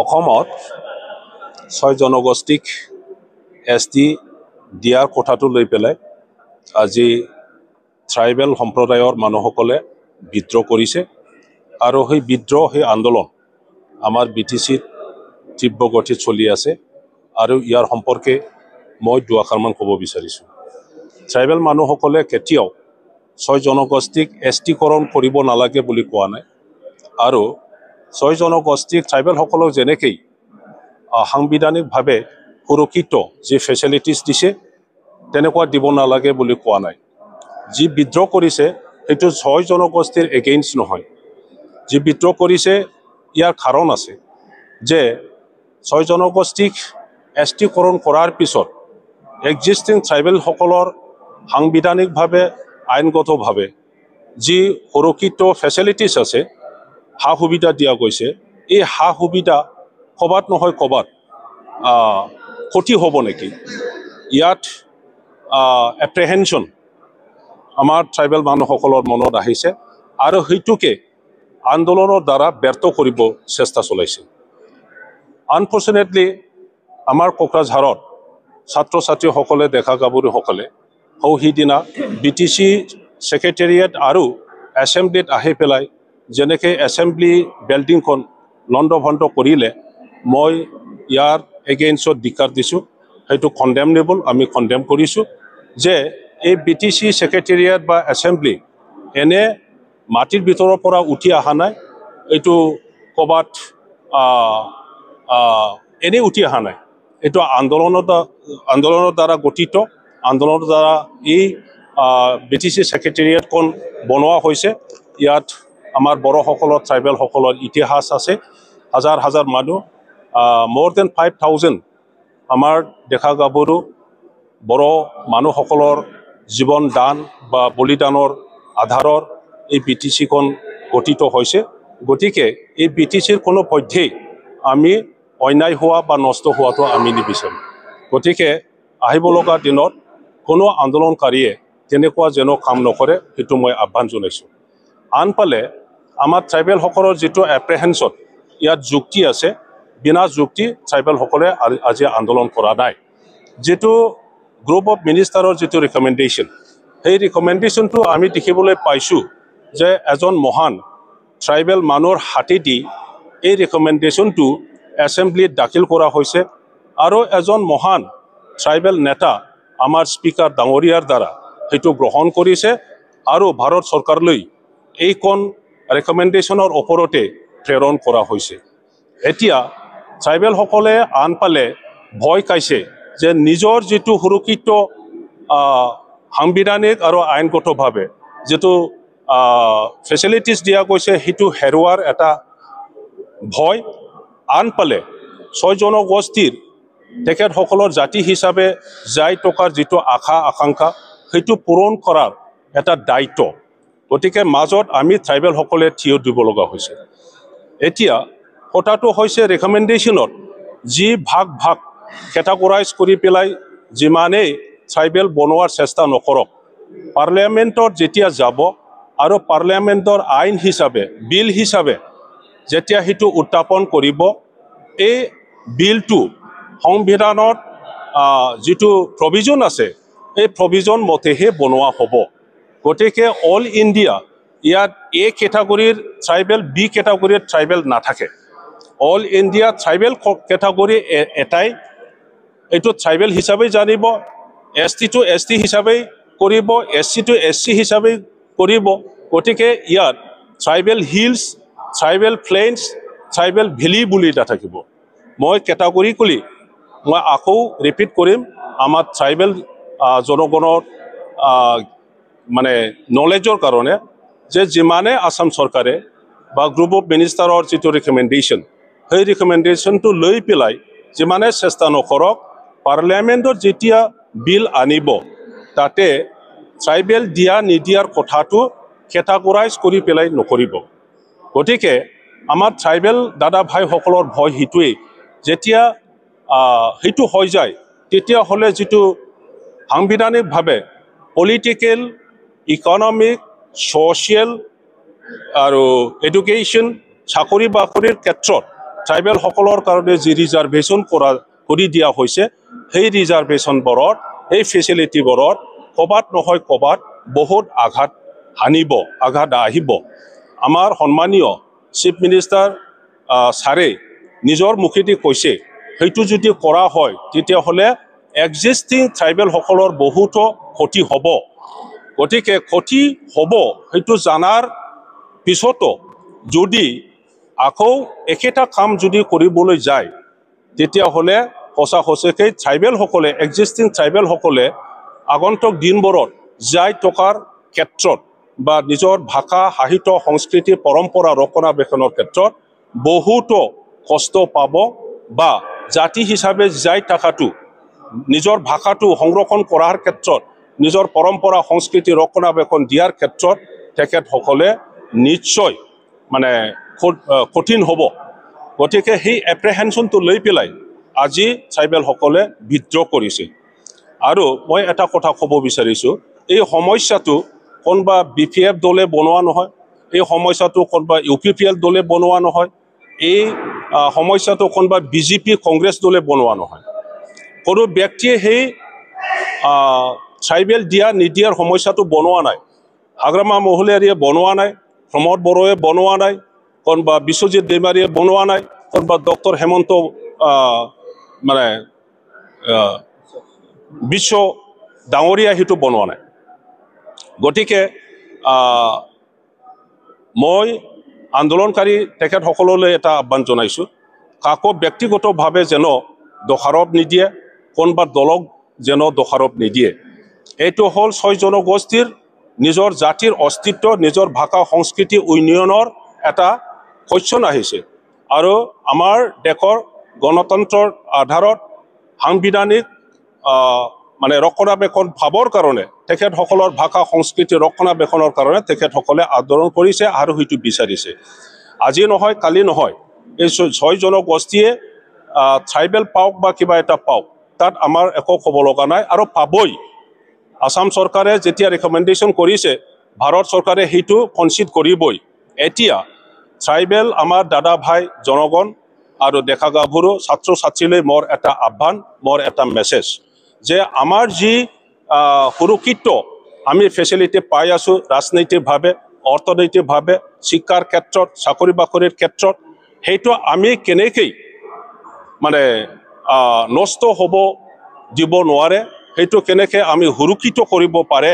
অসমত 6 জনগোষ্ঠীক ST দিয়াৰ কথাটো লৈ পেলাই আজি ট্ৰাইবেল সম্প্ৰদায়ৰ মানুহসকলে বিদ্ৰোহ কৰিছে আৰু সেই বিদ্ৰোহ সেই আন্দোলন আমাৰ BTCত তীব্ৰ গতিত চলি আছে আৰু ইয়াৰ সম্পৰ্কে মই দুআষাৰমান ক'ব বিচাৰিছোঁ। ট্ৰাইবেল মানুহসকলে কেতিয়াও 6 জনগোষ্ঠীক STকৰণ কৰিব নালাগে বুলি কোৱা নাই আৰু 6 জনগোষ্ঠীক ট্ৰাইবেলসকলক যেনেকৈ সাংবিধানিকভাৱে সুৰক্ষিত যি ফেচিলিটিছ দিছে তেনেকুৱা দিব নালাগে বুলি কোৱা নাই। যি বিদ্ৰোহ কৰিছে সেইটো 6 জনগোষ্ঠীৰ এগেইনষ্ট নহয়। যি বিদ্ৰোহ কৰিছে ইয়াৰ কাৰণ আছে যে 6 জনগোষ্ঠীক STকৰণ কৰাৰ পিছত এক্সিষ্টিং ট্ৰাইবেলসকলৰ সাংবিধানিকভাৱে আইনগতভাৱে যি সুৰক্ষিত ফেচিলিটিছ আছে সা সুবিধা দিয়া গৈছে এই সা সুবিধা ক'বাত নহয় ক'বাত ক্ষতি হ'ব নেকি ইয়াত এপ্ৰিহেনশ্যন আমাৰ ট্ৰাইবেল মানুহসকলৰ মনত আহিছে আৰু সেইটোকে আন্দোলনৰ দ্বাৰা ব্যৰ্থ কৰিব চেষ্টা চলাইছে। আনফৰ্চুনেটলি আমাৰ কোকৰাঝাৰত ছাত্ৰ ছাত্ৰীসকলে ডেকা গাভৰুসকলে সিদিনা BTC ছেক্ৰেটেৰিয়েট আৰু এছেম্বলিত আহি পেলাই যেনেকৈ এছেম্বলি বিল্ডিংখন লণ্ডভণ্ড কৰিলে মই ইয়াৰ এগেইনষ্টত ধিক্কাৰ দিছোঁ। সেইটো কণ্ডেমনেবল, আমি কণ্ডেম কৰিছোঁ যে এই BTC ছেক্ৰেটেৰিয়েট বা এছেম্বলি এনে মাটিৰ ভিতৰৰ পৰা উঠি অহা নাই, এইটো ক'ৰবাত এনেই উঠি অহা নাই, এইটো আন্দোলনৰ দ্বাৰা গঠিত, আন্দোলনৰ দ্বাৰা এই BTC ছেক্ৰেটেৰিয়েটখন বনোৱা হৈছে। ইয়াত আমাৰ বড়োসকলৰ ট্ৰাইবেলসকলৰ ইতিহাস আছে, হাজাৰ হাজাৰ মানুহ, more than 5,000 আমাৰ ডেকা গাভৰু বড়ো মানুহসকলৰ জীৱন দান বা বলিদানৰ আধাৰৰ এই BTCখন গঠিত হৈছে। গতিকে এই BTCৰ কোনো পধ্যেই আমি অন্যায় হোৱা বা নষ্ট হোৱাটো আমি নিবিচাৰোঁ। গতিকে আহিব লগা দিনত কোনো আন্দোলনকাৰীয়ে তেনেকুৱা যেন কাম নকৰে সেইটো মই আহ্বান জনাইছোঁ। আনফালে আমাৰ ট্ৰাইবেলসকলৰ যিটো এপ্ৰিহেনশ্যন ইয়াত যুক্তি আছে, বিনা যুক্তি ট্ৰাইবেলসকলে আজি আন্দোলন কৰা নাই। যিটো গ্ৰুপ অফ মিনিষ্টাৰৰ যিটো ৰিকমেণ্ডেশ্যন সেই ৰিকমেণ্ডেশ্যনটো আমি দেখিবলৈ পাইছোঁ যে এজন মহান ট্ৰাইবেল মানুহৰ হাতেদি এই ৰিকমেণ্ডেশ্যনটো এছেম্বলিত দাখিল কৰা হৈছে আৰু এজন মহান ট্ৰাইবেল নেতা আমাৰ স্পীকাৰ ডাঙৰীয়াৰ দ্বাৰা সেইটো গ্ৰহণ কৰিছে আৰু ভাৰত চৰকাৰলৈ এইখন ৰিকমেণ্ডেশ্যনৰ ওপৰতে প্ৰেৰণ কৰা হৈছে। এতিয়া ট্ৰাইবেলসকলে আনফালে ভয় খাইছে যে নিজৰ যিটো সুৰক্ষিত সাংবিধানিক আৰু আইনগতভাৱে যিটো ফেচিলিটিছ দিয়া গৈছে সেইটো হেৰুৱাৰ এটা ভয়। আনফালে 6 জনগোষ্ঠীৰ তেখেতসকলৰ জাতি হিচাপে যাই টকাৰ যিটো আশা আকাংক্ষা সেইটো পূৰণ কৰাৰ এটা দায়িত্ব। গতিকে মাজত আমি ট্ৰাইবেলসকলে থিয় দিব লগা হৈছে। এতিয়া কথাটো হৈছে ৰিকমেণ্ডেশ্যনত যি ভাগ কেটাগৰাইজ কৰি পেলাই যিমানেই ট্ৰাইবেল বনোৱাৰ চেষ্টা নকৰক, পাৰ্লিয়ামেণ্টত যেতিয়া যাব আৰু পাৰ্লিয়ামেণ্টৰ আইন হিচাপে বিল হিচাপে যেতিয়া সেইটো উত্থাপন কৰিব, এই বিলটো সংবিধানত যিটো প্ৰভিজন আছে এই প্ৰভিজন মতেহে বনোৱা হ'ব। গতিকে অল ইণ্ডিয়া ইয়াত A কেটাগৰীৰ ট্ৰাইবেল, B কেটাগৰীৰ ট্ৰাইবেল নাথাকে। অল ইণ্ডিয়া ট্ৰাইবেল কেটাগৰী এটাই, এইটো ট্ৰাইবেল হিচাপে জানিব, ST টো ST হিচাপে কৰিব, SC টো SC হিচাপে কৰিব। গতিকে ইয়াত tribal hills, tribal plains, tribal valley বুলি নাথাকিব। মই কেটাগৰিকেলি মই আকৌ ৰিপিট কৰিম, আমাৰ ট্ৰাইবেল জনগণৰ মানে নলেজৰ কাৰণে যে যিমানে আসাম চৰকাৰে বা গ্ৰুপ অফ মিনিষ্টাৰৰ যিটো ৰিকমেণ্ডেশ্যন সেই ৰিকমেণ্ডেশ্যনটো লৈ পেলাই যিমানে চেষ্টা নকৰক, পাৰ্লিয়ামেণ্টত যেতিয়া বিল আনিব তাতে ট্ৰাইবেল দিয়া নিদিয়াৰ কথাটো কেটাগৰাইজ কৰি পেলাই নকৰিব। গতিকে আমাৰ ট্ৰাইবেল দাদা ভাইসকলৰ ভয় সেইটোৱেই, যেতিয়া সেইটো হৈ যায় তেতিয়াহ'লে যিটো সাংবিধানিকভাৱে পলিটিকেল, ইকনমিক, ছ'চিয়েল আৰু এডুকেশ্যন, চাকৰি বাকৰিৰ ক্ষেত্ৰত ট্ৰাইবেলসকলৰ কাৰণে যি ৰিজাৰ্ভেশ্যন কৰি দিয়া হৈছে সেই ৰিজাৰ্ভেশ্যনবোৰত এই ফেচিলিটিবোৰত ক'ৰবাত নহয় ক'ৰবাত বহুত আঘাত আহিব আমাৰ সন্মানীয় চিফ মিনিষ্টাৰ ছাৰে নিজৰ মুখেদি কৈছে সেইটো যদি কৰা হয় তেতিয়াহ'লে এক্সিষ্টিং ট্ৰাইবেলসকলৰ বহুতো ক্ষতি হ'ব গতিকে ক্ষতি হ'ব সেইটো জানাৰ পিছতো যদি আকৌ একেটা কাম যদি কৰিবলৈ যায় তেতিয়াহ'লে সঁচাকৈ ট্ৰাইবেলসকলে এক্সিষ্টিং ট্ৰাইবেলসকলে আগন্তুক দিনবোৰত যাই টকাৰ ক্ষেত্ৰত বা নিজৰ ভাষা সাহিত্য সংস্কৃতি পৰম্পৰা ৰক্ষণাবেক্ষণৰ ক্ষেত্ৰত বহুতো কষ্ট পাব বা জাতি হিচাপে যাই থকাটো নিজৰ ভাষাটো সংৰক্ষণ কৰাৰ ক্ষেত্ৰত নিজৰ পৰম্পৰা সংস্কৃতি ৰক্ষণাবেক্ষণ দিয়াৰ ক্ষেত্ৰত তেখেতসকলে নিশ্চয় মানে কঠিন হ'ব গতিকে সেই এপ্ৰিহেনশ্যনটো লৈ পেলাই আজি ট্ৰাইবেলসকলে বিদ্ৰোহ কৰিছে আৰু মই এটা কথা ক'ব বিচাৰিছোঁ এই সমস্যাটো কোনোবা BPF দলে বনোৱা নহয় এই সমস্যাটো কোনোবা UPPL দলে বনোৱা নহয় এই সমস্যাটো কোনোবা BJP কংগ্ৰেছ দলে বনোৱা নহয় কোনো ব্যক্তিয়ে সেই ট্ৰাইবেল দিয়া নিদিয়াৰ সমস্যাটো বনোৱা নাই হাগ্ৰামা মহলীয়াৰীয়ে বনোৱা নাই প্ৰমোদ বড়োৱে বনোৱা নাই কোনোবা বিশ্বজিৎ দৈমাৰীয়ে বনোৱা নাই কোনোবা ডক্টৰ হেমন্ত মানে বিশ্ব ডাঙৰীয়া সেইটো বনোৱা নাই গতিকে মই আন্দোলনকাৰী তেখেতসকললৈ এটা আহ্বান জনাইছোঁ কাকো ব্যক্তিগতভাৱে যেন দোষাৰোপ নিদিয়ে কোনোবা দলক যেন দোষাৰোপ নিদিয়ে এইটো হ'ল 6 জনগোষ্ঠীৰ নিজৰ জাতিৰ অস্তিত্ব নিজৰ ভাষা সংস্কৃতি উন্নয়নৰ এটা কোৱেশ্যন আহিছে আৰু আমাৰ দেশৰ গণতন্ত্ৰৰ আধাৰত সাংবিধানিক মানে ৰক্ষণাবেক্ষণ ভাৱৰ কাৰণে তেখেতসকলৰ ভাষা সংস্কৃতি ৰক্ষণাবেক্ষণৰ কাৰণে তেখেতসকলে আন্দোলন কৰিছে আৰু সেইটো বিচাৰিছে আজি নহয় কালি নহয় এই 6 জনগোষ্ঠীয়ে ট্ৰাইবেল পাওক বা কিবা এটা পাওক তাত আমাৰ একো ক'ব লগা নাই আৰু পাবই আসাম চৰকাৰে যেতিয়া ৰিকমেণ্ডেশ্যন কৰিছে ভাৰত চৰকাৰে সেইটো কনচিড কৰিবই এতিয়া ট্ৰাইবেল আমাৰ দাদা ভাই জনগণ আৰু ডেকা গাভৰু ছাত্ৰ ছাত্ৰীলৈ মোৰ এটা আহ্বান মোৰ এটা মেছেজ যে আমাৰ যি সুৰক্ষিত আমি ফেচিলিটি পাই আছোঁ ৰাজনৈতিকভাৱে অৰ্থনৈতিকভাৱে শিক্ষাৰ ক্ষেত্ৰত চাকৰি বাকৰিৰ ক্ষেত্ৰত সেইটো আমি কেনেকৈ মানে নষ্ট হ'ব দিব নোৱাৰে সেইটো কেনেকৈ আমি সুৰক্ষিত কৰিব পাৰে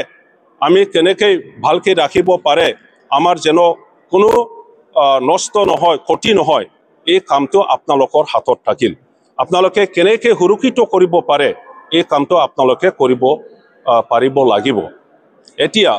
আমি কেনেকৈ ভালকৈ ৰাখিব পাৰে আমাৰ যেন কোনো নষ্ট নহয় ক্ষতি নহয় এই কামটো আপোনালোকৰ হাতত থাকিল আপোনালোকে কেনেকৈ সুৰক্ষিত কৰিব পাৰে এই কামটো আপোনালোকে কৰিব পাৰিব লাগিব এতিয়া